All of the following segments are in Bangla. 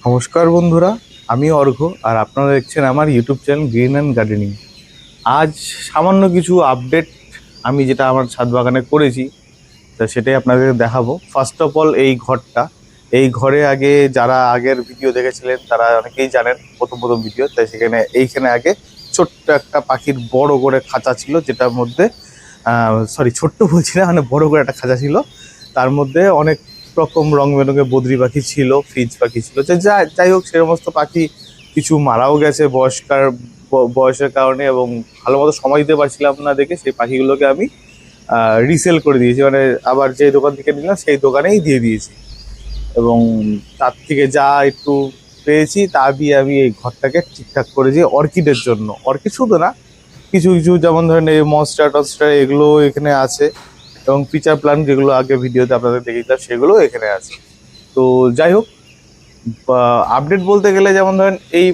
নমস্কার বন্ধুরা, আমি অর্ঘ্য আর আপনারা দেখছেন আমার YouTube channel green and gardening. আজ সামান্য কিছু আপডেট আমি যেটা আমার ছাদ বাগানে করেছি তা সেটাই আপনাদের দেখাবো। ফার্স্ট অফ অল, এই ঘরে আগে যারা আগের ভিডিও দেখেছিলেন তারা অনেকেই জানেন, প্রথম প্রথম ভিডিও, তাই এইখানে আগে ছোট্ট একটা পাখির বড় করে খাঁচা ছিল, যেটার মধ্যে সরি ছোট্ট বলছি না, মানে বড় করে একটা খাঁচা ছিল। তার মধ্যে অনেক রকম রং বেরঙের বদ্রি পাখি ছিল, ফিঞ্চ পাখি ছিল, যে যাই হোক সে সমস্ত পাখি কিছু মারাও গেছে বয়সের কারণে, এবং ভালো মতো সময় দিতে পারছিলাম না দেখে সেই পাখিগুলোকে আমি রিসেল করে দিয়েছি, মানে আবার যে দোকান থেকে নিলাম সেই দোকানেই দিয়ে দিয়েছি। এবং তার থেকে যা একটু পেয়েছি তা দিয়ে আমি এই ঘরটাকে ঠিকঠাক করেছি অর্কিডের জন্য। অর্কিড শুধু না, কিছু কিছু যেমন ধরেন এই মনস্টার টনস্টার এগুলো এখানে আছে, এবং পিচার প্লান্ট যেগুলো আগে ভিডিওতে আপনাদের দেখিয়েছিলাম সেগুলো এখানে আছে। তো যাই হোক, আপডেট বলতে গেলে যেমন ধরেন এই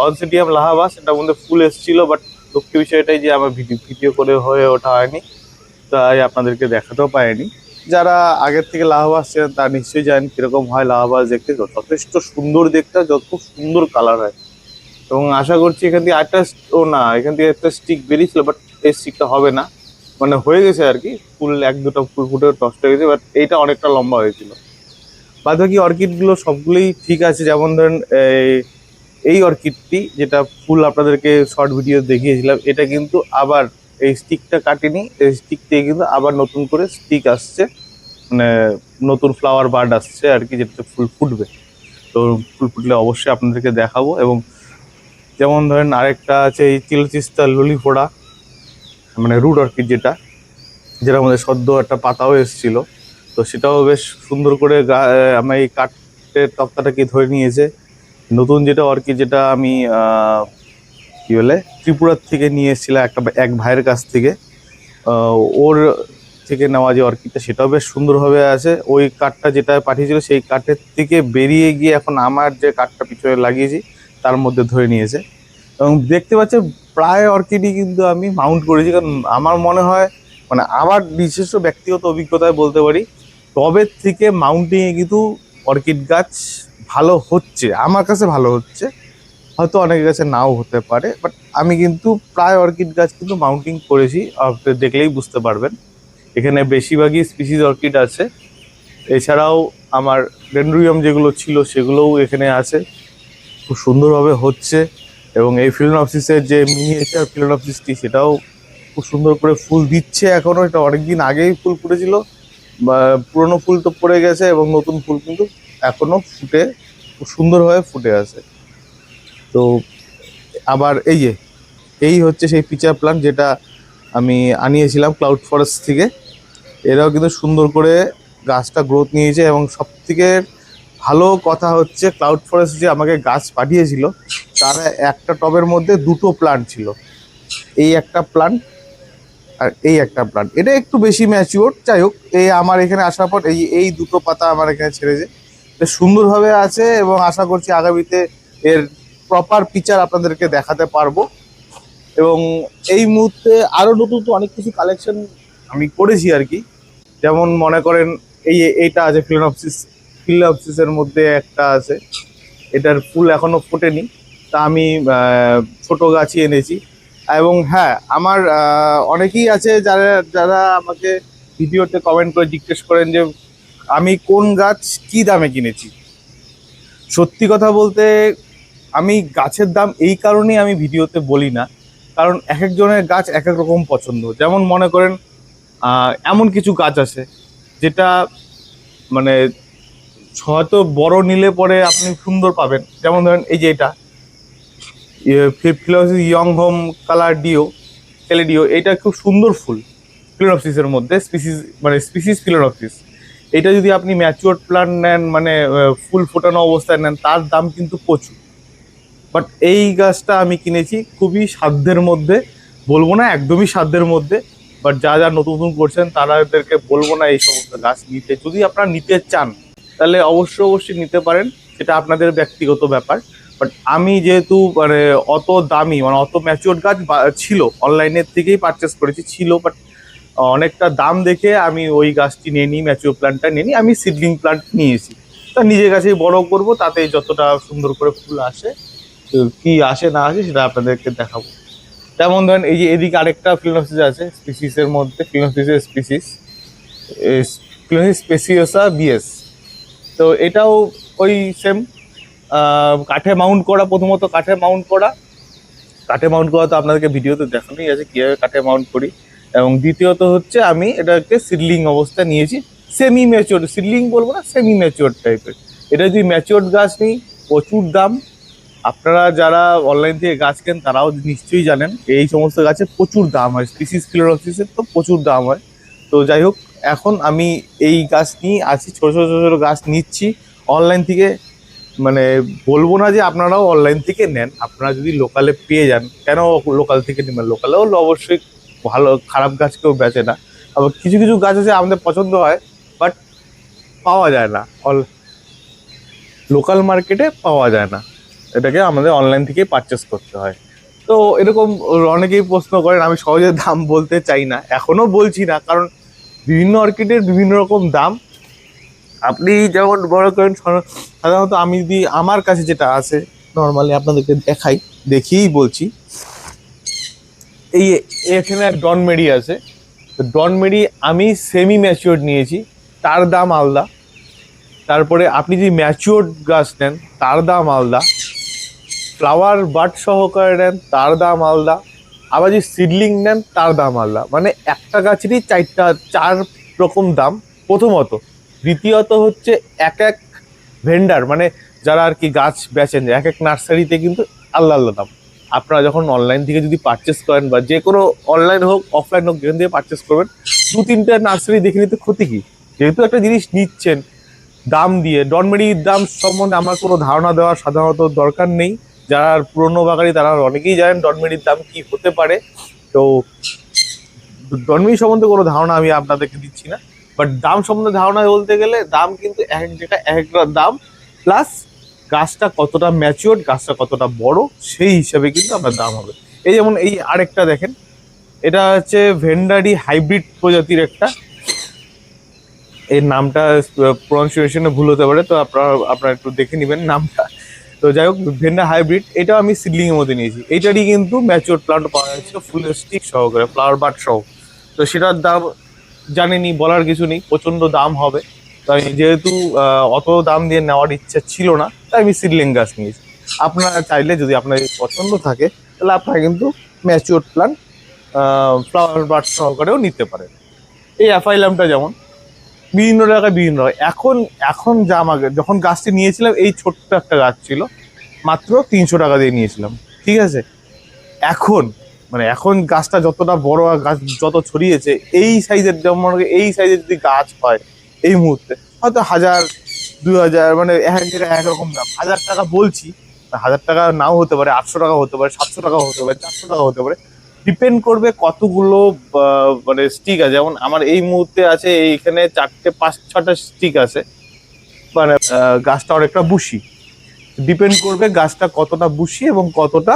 অনসিডিয়াম লাহাবা, সেটার মধ্যে ফুল এসেছিল, বাট দুঃখের বিষয়টাই যে আমার ভিডিও করে হয়ে ওঠা হয়নি, তাই আপনাদেরকে দেখাতেও পারিনি। যারা আগের থেকে লাহাবাস ছিলেন তারা নিশ্চয়ই জানেন কিরকম হয় লাহাবাস দেখতে, যথেষ্ট সুন্দর দেখতে, যত খুব সুন্দর কালার হয়। এবং আশা করছি এখান থেকে এখান থেকে একটা স্টিক বেরিয়েছিল, বাট এই স্টিকটা হবে না, মানে হয়ে গেছে আর কি, ফুল এক দুটো ফুল ফুটে নষ্ট হয়ে গেছে, বাট এইটা অনেকটা লম্বা হয়েছিল। বাদ বাকি অর্কিডগুলো সবগুলোই ঠিক আছে। যেমন ধরেন এই অর্কিডটি যেটা ফুল আপনাদেরকে শর্ট ভিডিও দেখিয়েছিলাম, এটা কিন্তু আবার এই স্টিকটা কাটেনি, এই স্টিক থেকে কিন্তু আবার নতুন করে স্টিক আসছে, মানে নতুন ফ্লাওয়ার বার্ড আসছে আর কি, যেটাতে ফুল ফুটবে। তো ফুল ফুটলে অবশ্যই আপনাদেরকে দেখাবো। এবং যেমন ধরেন আরেকটা আছে এই চিলচিস্তা ললিফোড়া, মানে রুট অর্কিড, যেটার মধ্যে সদ্য একটা পাতাও এসেছিল। তো সেটাও বেশ সুন্দর করে আমার এই কাঠের তক্তাটাকে ধরে নিয়েছে। নতুন যেটা অর্কিড, যেটা আমি কি বলে ত্রিপুরার থেকে নিয়ে এসেছিলাম এক ভাইয়ের কাছ থেকে, ওর থেকে নেওয়া যে অর্কিডটা, সেটাও বেশ সুন্দরভাবে আছে। ওই কাঠটা যেটা পাঠিয়েছিল সেই কাঠের থেকে বেরিয়ে গিয়ে এখন আমার যে কাঠটা পিছনে লাগিয়েছি তার মধ্যে ধরে নিয়েছে। এবং দেখতে পাচ্ছেন প্রায় অর্কিডই কিন্তু আমি মাউন্ট করেছি, কারণ আমার মনে হয়, মানে আমার নিজস্ব ব্যক্তিগত অভিজ্ঞতায় বলতে পারি, টবের থেকে মাউন্টিংয়ে কিন্তু অর্কিড গাছ ভালো হচ্ছে, আমার কাছে ভালো হচ্ছে। হয়তো অনেকের কাছে নাও হতে পারে, বাট আমি কিন্তু প্রায় অর্কিড গাছ কিন্তু মাউন্টিং করেছি, আপনি দেখলেই বুঝতে পারবেন। এখানে বেশিরভাগই স্পিসিস অর্কিড আছে, এছাড়াও আমার ডেনড্রিয়াম যেগুলো ছিল সেগুলোও এখানে আছে, খুব সুন্দরভাবে হচ্ছে। এবং এই ফিলোনপসিসের যে মিনিয়েচার ফিলোনপসিসটি, সেটাও খুব সুন্দর করে ফুল দিচ্ছে এখনো। এটা অনেকদিন আগেই ফুল ফুটেছিল, বা পুরনো ফুল তো পড়ে গেছে, এবং নতুন ফুল কিন্তু এখনো ফুটে খুব সুন্দরভাবে ফুটে আছে। তো আবার এই হচ্ছে সেই পিচার প্লান্ট যেটা আমি আনিয়েছিলাম ক্লাউড ফরেস্ট থেকে। এরাও কিন্তু সুন্দর করে গাছটা গ্রোথ নিয়েছে, এবং সব থেকে ভালো কথা হচ্ছে ক্লাউড ফরেস্ট যে আমাকে গাছ পাঠিয়েছিল, তারা একটা টবের মধ্যে দুটো প্লান্ট ছিল, এই একটা প্লান্ট আর এই একটা প্লান্ট। এটা একটু বেশি ম্যাচিওর, যাই হোক এই আমার এখানে আসার পর এই দুটো পাতা আমার এখানে ছেড়েছে, বেশ সুন্দরভাবে আছে। এবং আশা করছি আগামীতে এর প্রপার পিকচার আপনাদেরকে দেখাতে পারবো। এবং এই মুহূর্তে আরও নতুন তো অনেক কিছু কালেকশন আমি করেছি আর কি। যেমন মনে করেন এইটা আছে ফিলোনপসিসের মধ্যে একটা আছে, এটার ফুল এখনো ফোটেনি, তা আমি ছোট গাছই এনেছি। এবং হ্যাঁ, আমার অনেকেই আছে যারা যারা আমাকে ভিডিওতে কমেন্ট করে জিজ্ঞেস করেন যে আমি কোন গাছ কি দামে কিনেছি। সত্যি কথা বলতে, আমি গাছের দাম এই কারণেই আমি ভিডিওতে বলি না, কারণ এক একজনের গাছ এক এক রকম পছন্দ। যেমন মনে করেন এমন কিছু গাছ আছে যেটা, মানে হয়তো বড় নিলে পরে আপনি সুন্দর পাবেন। যেমন ধরেন এই যে এটা ফিলোসিস ইয়ং হোম কালার ক্যালেডিও, এটা খুব সুন্দর ফুল ফিলোনপসিসের মধ্যে, স্পিসিস ফিলোনপসিস। এটা যদি আপনি ম্যাচিওর প্লান্ট নেন, মানে ফুল ফোটানো অবস্থায় নেন, তার দাম কিন্তু প্রচুর। বাট এই গাছটা আমি কিনেছি খুবই সাধ্যের মধ্যে, বলবো না একদমই সাধ্যের মধ্যে, বাট যা নতুন নতুন করছেন তাদেরকে বলবো না এই সমস্ত গাছ নিতে। যদি আপনারা নিতে চান তাহলে অবশ্যই নিতে পারেন, সেটা আপনাদের ব্যক্তিগত ব্যাপার। বাট আমি যেহেতু মানে অত দামি, মানে অত ম্যাচিওর গাছ ছিল, অনলাইনের থেকেই পারচেস করেছি ছিল, বাট অনেকটা দাম দেখে আমি ওই গাছটি নিয়ে নিই, ম্যাচিওর প্ল্যান্টটা নিয়ে নিই, আমি সিডলিং প্ল্যান্ট নিয়েছি। তা নিজের কাছেই বড় করব, তাতে যতটা সুন্দর করে ফুল আসে, তো কি আসে না আসে সেটা আপনাদেরকে দেখাবো। যেমন ধরেন এই যে এদিকে আরেকটা ফিলোনোসিস আছে স্পিসিসের মধ্যে, ফিলোনোসিসের স্পিসিস ফিলোনোসিস স্পেসিওসা বিএস। তো এটাও ওই সেম, কাঠে মাউন্ট করা, প্রথমত কাঠে মাউন্ট করা। কাঠে মাউন্ট করা তো আপনাদেরকে ভিডিওতে দেখানোই আছে কীভাবে কাঠে মাউন্ট করি। এবং দ্বিতীয়ত হচ্ছে আমি এটাকে সিডলিং অবস্থা নিয়েছি, সেমি ম্যাচিওর, সিডলিং বলবো না, সেমি ম্যাচিওর টাইপের। এটা যদি ম্যাচিওর গাছ নিই প্রচুর দাম। আপনারা যারা অনলাইন থেকে গাছ কেন তারাও নিশ্চয়ই জানেন এই সমস্ত গাছে প্রচুর দাম হয়, স্পিসিস ফ্লোরোসিসের তো প্রচুর দাম হয়। তো যাই হোক, এখন আমি এই গাছ নিয়ে আছি, ছোটো ছোটো ছোটো ছোটো গাছ নিচ্ছি অনলাইন থেকে। মানে বলবো না যে আপনারাও অনলাইন থেকে নেন, আপনারা যদি লোকালে পেয়ে যান কেন লোকাল থেকে নেবেন, লোকালেও অবশ্যই ভালো, খারাপ গাছ কেউ বেচে না। আবার কিছু কিছু গাছ আছে আমাদের পছন্দ হয় বাট পাওয়া যায় না, লোকাল মার্কেটে পাওয়া যায় না, এটাকে আমাদের অনলাইন থেকেই পারচেস করতে হয়। তো এরকম অনেকেই প্রশ্ন করেন, আমি সহজে দাম বলতে চাই না, এখনো বলছি না, কারণ বিভিন্ন অর্কিডের বিভিন্ন রকম দাম। আপনি যেমন বড় করেন, সাধারণত আমি যদি আমার কাছে যেটা আছে নর্মালি আপনাদেরকে দেখাই, দেখিয়েই বলছি। এই এখানে ডন মেরি আছে, তো ডন মেরি আমি সেমি ম্যাচিওর নিয়েছি, তার দাম আলাদা। তারপরে আপনি যদি ম্যাচিওর গাছ নেন তার দাম আলাদা, ফ্লাওয়ার বাড সহকারে নেন তার দাম আলাদা, আবার যদি সিডলিং নেন তার দাম আলাদা। মানে একটা গাছেরই চার রকম দাম প্রথমত। দ্বিতীয়ত হচ্ছে এক এক ভেন্ডার, মানে যারা আর কি গাছ বেচেন, এক এক নার্সারিতে কিন্তু আলাদা আলাদা দাম। আপনারা যখন অনলাইন থেকে যদি পারচেস করেন, বা যে কোনো অনলাইন হোক অফলাইন হোক যেখান থেকে পারচেস করবেন, দু তিনটা নার্সারি দেখে নিতে ক্ষতি কি? যেহেতু একটা জিনিস নিচ্ছেন দাম দিয়ে, ডনমেরির দাম সম্বন্ধে আমার কোনো ধারণা দেওয়ার সাধারণত দরকার নেই। যারা পুরনো বাগানি তারা অনেকেই জানেন ডনমেরির দাম কি হতে পারে। তো ডনমেরি সম্বন্ধে কোনো ধারণা আমি আপনাদেরকে দিচ্ছি না, বাট দাম সম্বন্ধে ধারণা বলতে গেলে দাম কিন্তু এক যেটা এক একটা দাম, প্লাস গাছটা কতটা ম্যাচিওর, গাছটা কতটা বড়, সেই হিসাবে কিন্তু আপনার দাম হবে। এই যেমন এই আরেকটা দেখেন, এটা হচ্ছে ভেন্ডারি হাইব্রিড প্রজাতির একটা, এর নামটা প্রনাউন্সিয়েশনে ভুল হতে পারে, তো আপনারা একটু দেখে নেবেন নামটা। তো যাই হোক, ভেন্ডার হাইব্রিড, এটাও আমি সিডলিং এর মধ্যে নিয়েছি। এইটারই কিন্তু ম্যাচিওর প্লান্ট পাওয়া যাচ্ছে ফুলের স্টিক সহকারে, ফ্লাওয়ার বাড সহ। তো সেটার দাম জানেনি, বলার কিছু নেই, প্রচণ্ড দাম হবে। তাই যেহেতু অত দাম দিয়ে নেওয়ার ইচ্ছা ছিল না, তাই আমি সিডলিং গাছ নিয়েছি। আপনারা চাইলে যদি আপনাদের পছন্দ থাকে তাহলে আপনারা কিন্তু ম্যাচিওর প্লান্ট ফ্লাওয়ার বাড সহকারেও নিতে পারেন। এই অ্যাফাইলামটা যেমন বিভিন্ন জায়গায় বিভিন্ন হয়। এখন এখন যা আমাকে, যখন গাছটি নিয়েছিলাম এই ছোট্ট একটা গাছ ছিল, মাত্র 300 টাকা দিয়ে নিয়েছিলাম, ঠিক আছে। এখন মানে এখন গাছটা যতটা বড় আর গাছ যত ছড়িয়েছে, এই সাইজের, যেমন এই সাইজের যদি গাছ হয় এই মুহূর্তে হয়তো 1000 2000, মানে এক এক জায়গায় একরকম দাম। 1000 টাকা বলছি, 1000 টাকা নাও হতে পারে, 800 টাকা হতে পারে, 700 টাকা হতে পারে, 400 টাকা হতে পারে, ডিপেন্ড করবে কতগুলো মানে স্টিক আছে। যেমন আমার এই মুহূর্তে আছে এইখানে 4-5-6টা স্টিক আছে, মানে গাছটা অনেকটা বুশি। ডিপেন্ড করবে গাছটা কতটা বুশি এবং কতটা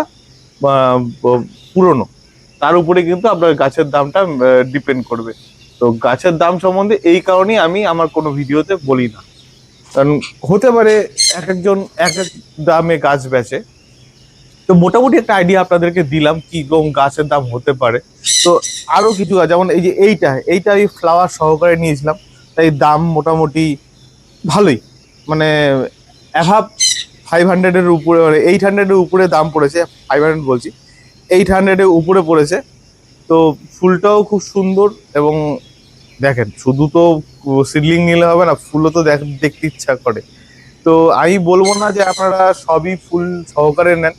পুরনো, তার উপরে কিন্তু আপনার গাছের দামটা ডিপেন্ড করবে। তো গাছের দাম সম্বন্ধে এই কারণেই আমি আমার কোনো ভিডিওতে বলি না, কারণ হতে পারে এক একজন এক এক দামে গাছ বেচে। তো মোটামুটি একটা আইডিয়া আপনাদেরকে দিলাম কি রকম গাছের দাম হতে পারে। তো আরো কিছু গাছ, যেমন এই যে এইটা আমি ফ্লাওয়ার সহকারে নিয়েছিলাম, তাই দাম মোটামুটি ভালোই, মানে অ্যাভাব 500-এর উপরে, মানে 800-এর উপরে দাম পড়েছে। 500 বলছি, 800-এর উপরে পড়েছে। তো ফুলটাও খুব সুন্দর, এবং দেখেন শুধু তো সিডলিং নিলে হবে না, ফুলও তো দেখতে ইচ্ছা করে। তো আমি বলবো না যে আপনারা সবই ফুল সহকারে নেন,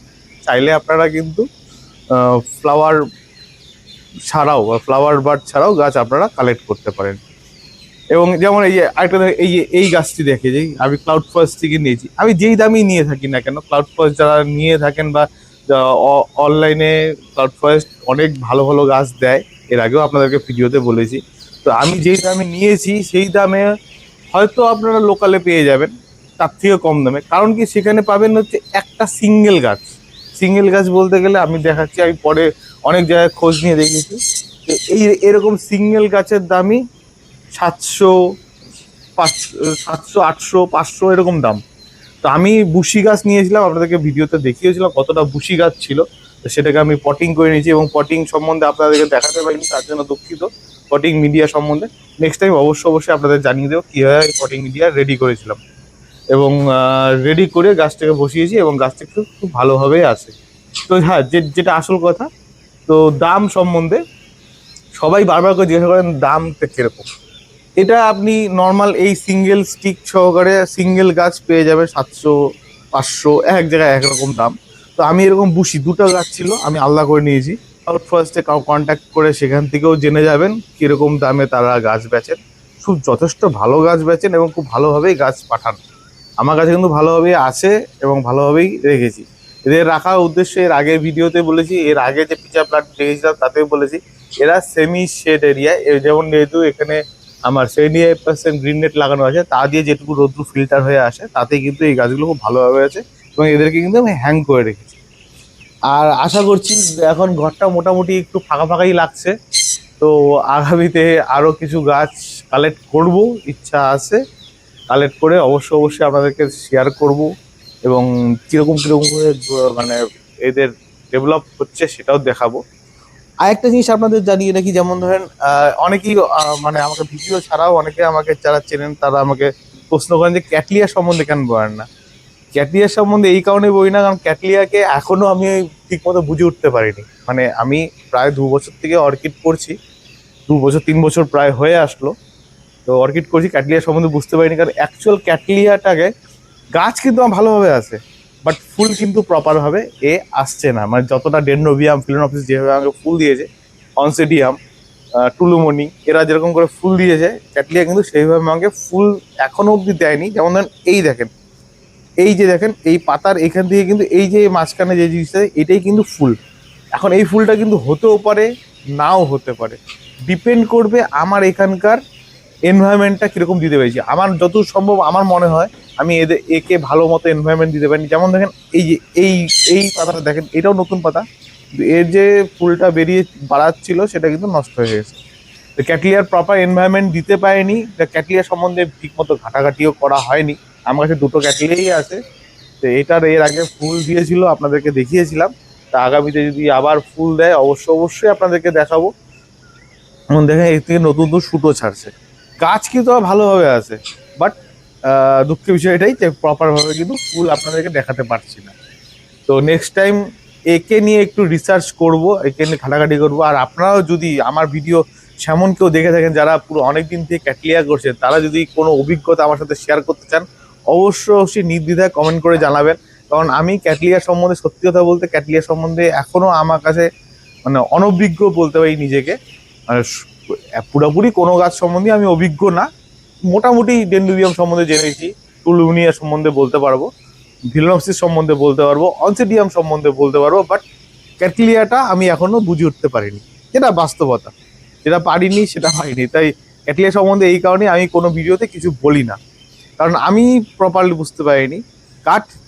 চাইলে আপনারা কিন্তু ফ্লাওয়ার ছাড়াও বা ফ্লাওয়ার বার্ড ছাড়াও গাছ আপনারা কালেক্ট করতে পারেন। এবং যেমন এই যে আরেকটা এই যে এই গাছটি দেখে যে আমি ক্লাউড ফরেস্ট থেকে নিয়েছি, আমি যেই দামই নিয়ে থাকি না কেন, ক্লাউড ফরেস্ট যারা নিয়ে থাকেন বা অনলাইনে ক্লাউড ফরেস্ট অনেক ভালো ভালো গাছ দেয়, এর আগেও আপনাদেরকে ভিডিওতে বলেছি। তো আমি যেই দামে নিয়েছি সেই দামে হয়তো আপনারা লোকালে পেয়ে যাবেন তার থেকে কম দামে, কারণ কি সেখানে পাবেন হচ্ছে একটা সিঙ্গেল গাছ। সিঙ্গেল গাছ বলতে গেলে আমি দেখাচ্ছি, আমি পরে অনেক জায়গায় খোঁজ নিয়ে দেখেছি, এই এরকম সিঙ্গেল গাছের দামই 700 700, 800, 500 এরকম দাম। তো আমি বুশি গাছ নিয়েছিলাম, আপনাদেরকে ভিডিওতে দেখিয়েছিলাম কতটা বুশি গাছ ছিল। তো সেটাকে আমি পটিং করে নিয়েছি, এবং পটিং সম্বন্ধে আপনাদেরকে দেখাতে পারিনি, তার জন্য দুঃখিত। পটিং মিডিয়া সম্বন্ধে নেক্সট টাইম অবশ্যই আপনাদের জানিয়ে দেবো কীভাবে পটিং মিডিয়া রেডি করেছিলাম, এবং রেডি করে গাছটাকে বসিয়েছি, এবং গাছটা খুব ভালোভাবেই আছে। তো হ্যাঁ, যেটা আসল কথা, তো দাম সম্বন্ধে সবাই বারবার করে জিজ্ঞাসা করেন দামটা কিরকম। এটা আপনি নর্মাল এই সিঙ্গেল স্টিক সহকারে সিঙ্গেল গাছ পেয়ে যাবে 700, 500, এক জায়গায় একরকম দাম। তো আমি এরকম বুশি দুটো গাছ ছিল, আমি আলাদা করে নিয়েছি। আউট ফার্স্টে কন্ট্যাক্ট করে সেখান থেকেও জেনে যাবেন কিরকম দামে তারা গাছ বেচেন। খুব যথেষ্ট ভালো গাছ বেচেন এবং খুব ভালোভাবেই গাছ পাঠান। আমার কাছে কিন্তু ভালোভাবেই আছে এবং ভালোভাবেই রেখেছি। এদের রাখার উদ্দেশ্য এর আগে ভিডিওতে বলেছি, এর আগে যে পিচা প্লান্ট রেখেছিলাম তাতেও বলেছি, এরা সেমি শেড এরিয়ায়, যেমন যেহেতু এখানে আমার 78% গ্রিন নেট লাগানো আছে, তা দিয়ে যেটুকু রোদ্রু ফিল্টার হয়ে আসে তাতে কিন্তু এই গাছগুলো খুব ভালোভাবে আছে, এবং এদেরকে কিন্তু আমি হ্যাং করে রেখেছি। আর আশা করছি এখন ঘরটা মোটামুটি একটু ফাঁকা ফাঁকাই লাগছে। তো আগামীতে আরও কিছু গাছ কালেক্ট করব, ইচ্ছা আছে। কালেক্ট করে অবশ্যই আপনাদেরকে শেয়ার করব, এবং কীরকম করে মানে এদের ডেভেলপ হচ্ছে সেটাও দেখাবো। আরেকটা জিনিস আপনাদের জানিয়ে রাখি, যেমন ধরেন অনেকেই মানে আমাকে ভিডিও ছাড়াও অনেকে আমাকে যারা চেনেন তারা আমাকে প্রশ্ন করেন যে ক্যাটলিয়া সম্বন্ধে কেন বলেন না। ক্যাটলিয়া সম্বন্ধে এই কারণে বলি না, কারণ ক্যাটলিয়াকে এখনো আমি ঠিক মতো বুঝে উঠতে পারিনি। মানে আমি প্রায় 2 বছর থেকে অর্কিড করছি, 2 বছর 3 বছর প্রায় হয়ে আসলো। তো অর্কিড করছি, ক্যাটলিয়া সম্বন্ধে বুঝতে পারিনি, কারণ অ্যাকচুয়াল ক্যাটলিয়াটাকে গাছ কিন্তু আমার ভালোভাবে আছে, বাট ফুল কিন্তু প্রপারভাবে আসছে না। মানে যতটা ডেনড্রোবিয়াম, ফিলোনপসিস যেভাবে আমাকে ফুল দিয়েছে, অনসিডিয়াম, টুলুমনি এরা যেরকম করে ফুল দিয়েছে, ক্যাটলিয়া কিন্তু সেইভাবে আমাকে ফুল এখনো অবধি দেয়নি। যেমন ধরেন এই দেখেন, এই যে দেখেন এই পাতার এখান থেকে কিন্তু এই যে মাঝখানে যে জিনিসটা, এটাই কিন্তু ফুল। এখন এই ফুলটা কিন্তু হতেও পারে, নাও হতে পারে, ডিপেন্ড করবে আমার এখানকার এনভায়রনমেন্টটা কীরকম দিতে পেরেছি। আমার যত সম্ভব আমার মনে হয় আমি একে ভালো মতো এনভায়রনমেন্ট দিতে পারিনি। যেমন দেখেন এই যে এই পাতাটা দেখেন, এটাও নতুন পাতা, এর যে ফুলটা বেরিয়ে বাড়াচ্ছিল সেটা কিন্তু নষ্ট হয়ে গেছে। তো ক্যাটলিয়ার প্রপার এনভায়রনমেন্ট দিতে পারেনি, ক্যাটলিয়া সম্বন্ধে ঠিকমতো ঘাটাঘাটিও করা হয়নি। আমার কাছে দুটো ক্যাটলিয়াই আছে। তো এটার এর আগে ফুল দিয়েছিল, আপনাদেরকে দেখিয়েছিলাম। তা আগামীতে যদি আবার ফুল দেয় অবশ্যই আপনাদেরকে দেখাবো। এখন দেখেন এর থেকে নতুন নতুন শুটও ছাড়ছে, গাছ কিন্তু ভালোভাবে আছে, বাট দুঃখের বিষয় এটাই যে প্রপারভাবে কিন্তু ফুল আপনাদেরকে দেখাতে পারছি না। তো নেক্সট টাইম একে নিয়ে একটু রিসার্চ করব, একে নিয়ে ঘাটাঘাটি করবো। আর আপনারাও যদি আমার ভিডিও সেমন কেউ দেখে থাকেন যারা পুরো অনেক দিন থেকে ক্যাটলিয়া করছে, তারা যদি কোনো অভিজ্ঞতা আমার সাথে শেয়ার করতে চান অবশ্যই নির্দ্বিধায় কমেন্ট করে জানাবেন। কারণ আমি ক্যাটলিয়া সম্বন্ধে, সত্যি কথা বলতে ক্যাটলিয়া সম্বন্ধে এখনও আমার কাছে মানে অনভিজ্ঞ বলতে পারি নিজেকে। মানে পুরোপুরি কোনো গাছ সম্বন্ধে আমি অভিজ্ঞ না, মোটামুটি ডেনড্রোবিয়াম সম্বন্ধে জেনেছি, টুলুমিনিয়া সম্বন্ধে বলতে পারবো, ফিলোনপসিস সম্বন্ধে বলতে পারবো, অনসিডিয়াম সম্বন্ধে বলতে পারবো, বাট ক্যাটলিয়াটা আমি এখনো বুঝে উঠতে পারিনি। যেটা বাস্তবতা, যেটা পারিনি সেটা হয়নি। তাই ক্যাটলিয়া সম্বন্ধে এই কারণে আমি কোনো ভিডিওতে কিছু বলি না, কারণ আমি প্রপারলি বুঝতে পারিনি।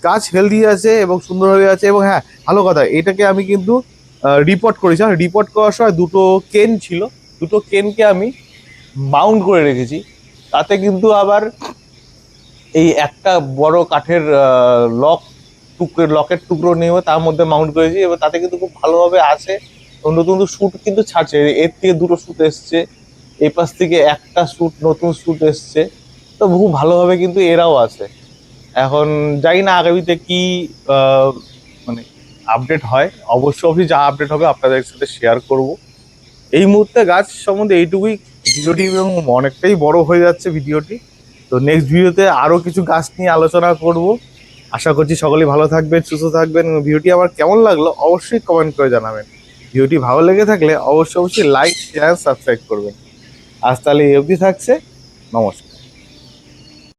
গাছ হেলদি আছে এবং সুন্দরভাবে আছে। এবং হ্যাঁ, ভালো কথা, এটাকে আমি কিন্তু রিপোর্ট করেছি। আর রিপোর্ট করার সময় দুটো কেন ছিল, দুটো কেনকে আমি মাউন্ট করে রেখেছি। তাতে কিন্তু আবার এই একটা বড় কাঠের লকের টুকরো নিয়ে তার মধ্যে মাউন্ট করেছি, এবার তাতে কিন্তু খুব ভালোভাবে আছে। নতুন নতুন শ্যুট কিন্তু ছাড়ছে, এর থেকে দুটো শ্যুট এসছে, এই পাশ থেকে একটা শ্যুট, নতুন শ্যুট এসছে। তো খুব ভালোভাবে কিন্তু এরাও আছে। এখন জানি না আগামীতে কি মানে আপডেট হয়, অবশ্যই যা আপডেট হবে আপনাদের সাথে শেয়ার করব। এই মুহূর্তে গাছ সম্বন্ধে এইটুকুই। ভিডিওটি এবং অনেকটাই বড় হয়ে যাচ্ছে ভিডিওটি। তো নেক্সট ভিডিওতে আরও কিছু গাছ নিয়ে আলোচনা করব। আশা করছি সকলেই ভালো থাকবেন, সুস্থ থাকবেন। ভিডিওটি আমার কেমন লাগলো অবশ্যই কমেন্ট করে জানাবেন। ভিডিওটি ভালো লেগে থাকলে অবশ্যই লাইক, শেয়ার, সাবস্ক্রাইব করবেন। আজ তাহলে এই অবধি থাকছে, নমস্কার।